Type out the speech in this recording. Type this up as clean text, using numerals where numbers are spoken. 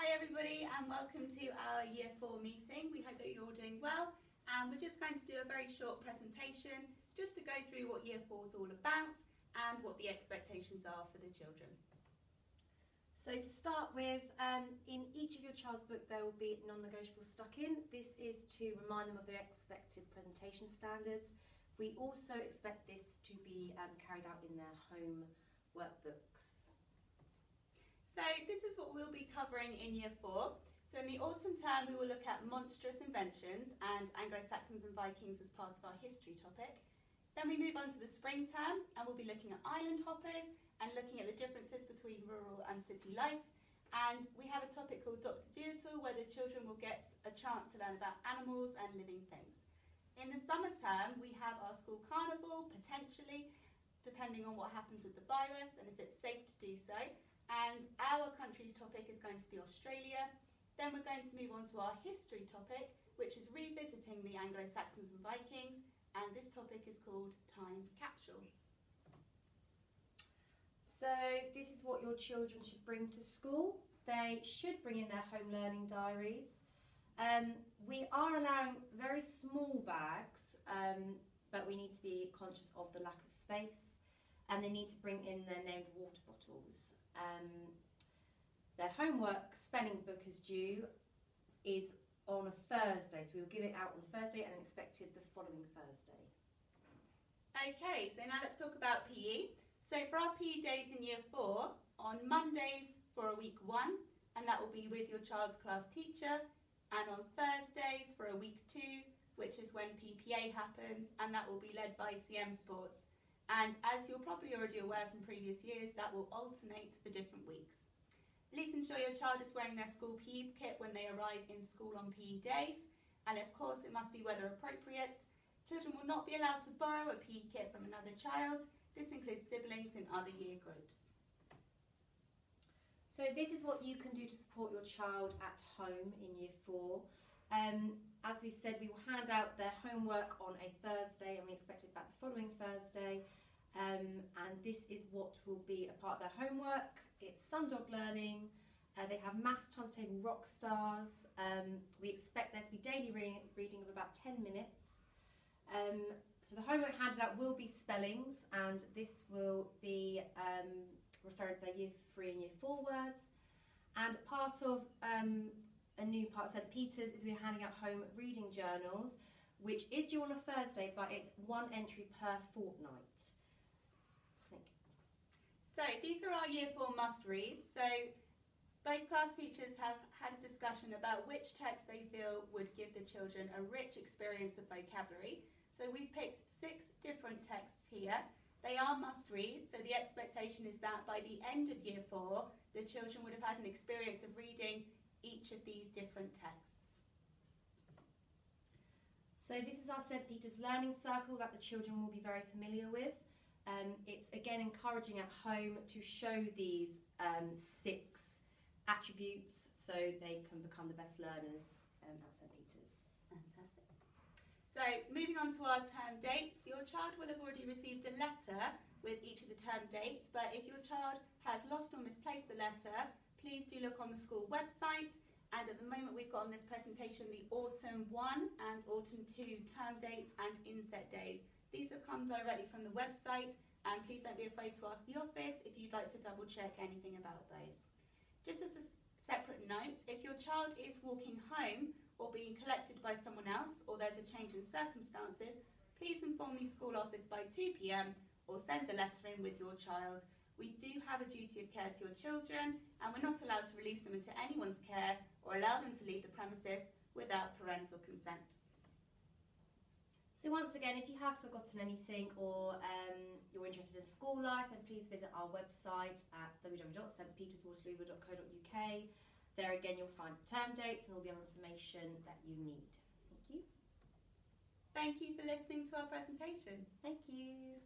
Hi everybody and welcome to our Year 4 meeting. We hope that you're all doing well, and we're just going to do a very short presentation just to go through what Year 4 is all about and what the expectations are for the children. So to start with, in each of your child's book there will be non-negotiables stuck in. This is to remind them of their expected presentation standards. We also expect this to be carried out in their home workbooks. So this is what we'll be covering in Year 4. So in the autumn term we will look at monstrous inventions and Anglo-Saxons and Vikings as part of our history topic. Then we move on to the spring term and we'll be looking at island hoppers and looking at the differences between rural and city life. And we have a topic called Dr. Dolittle where the children will get a chance to learn about animals and living things. In the summer term we have our school carnival, potentially, depending on what happens with the virus and if it's safe to do so. And our country's topic is going to be Australia. Then we're going to move on to our history topic, which is revisiting the Anglo-Saxons and Vikings, and this topic is called Time Capsule. So this is what your children should bring to school. They should bring in their home learning diaries. We are allowing very small bags, but we need to be conscious of the lack of space, and they need to bring in their named water bottles. Their homework spelling book is due is on a Thursday, so we'll give it out on a Thursday and expected the following Thursday. Okay, so now let's talk about PE. So for our PE days in Year 4, on Mondays for a week 1, and that will be with your child's class teacher, and on Thursdays for a week 2, which is when PPA happens, and that will be led by CM Sports. And as you're probably already aware from previous years, that will alternate for different weeks. Please ensure your child is wearing their school PE kit when they arrive in school on PE days, and of course it must be weather appropriate. Children will not be allowed to borrow a PE kit from another child. This includes siblings in other year groups. So this is what you can do to support your child at home in Year 4. As we said, we will hand out their homework on a Thursday and we expect it back the following Thursday. And this is what will be a part of their homework. It's Sundog Learning. They have maths times table rock stars. We expect there to be daily reading of about 10 minutes. So the homework handed out will be spellings, and this will be referring to their Year 3 and Year 4 words. And part of a new part of St Peter's is we're handing out home reading journals, which is due on a Thursday, but it's 1 entry per fortnight. Thank you. So these are our Year 4 must-reads. So both class teachers have had a discussion about which text they feel would give the children a rich experience of vocabulary. So we've picked 6 different texts here. They are must-reads, so the expectation is that by the end of Year 4, the children would have had an experience of reading each of these different texts. So this is our St Peter's Learning Circle that the children will be very familiar with. It's again encouraging at home to show these 6 attributes so they can become the best learners at St Peter's. Fantastic. So moving on to our term dates, your child will have already received a letter with each of the term dates, but if your child has lost or misplaced the letter, please do look on the school website. And at the moment we've got on this presentation the Autumn 1 and Autumn 2 term dates and inset days. These have come directly from the website, and please don't be afraid to ask the office if you'd like to double check anything about those. Just as a separate note, if your child is walking home or being collected by someone else, or there's a change in circumstances, please inform the school office by 2 p.m. or send a letter in with your child. We do have a duty of care to your children, and we're not allowed to release them into anyone's care or allow them to leave the premises without parental consent. So once again, if you have forgotten anything or you're interested in school life, then please visit our website at www.stpeterswaterlooville.co.uk. There again you'll find term dates and all the other information that you need. Thank you. Thank you for listening to our presentation. Thank you.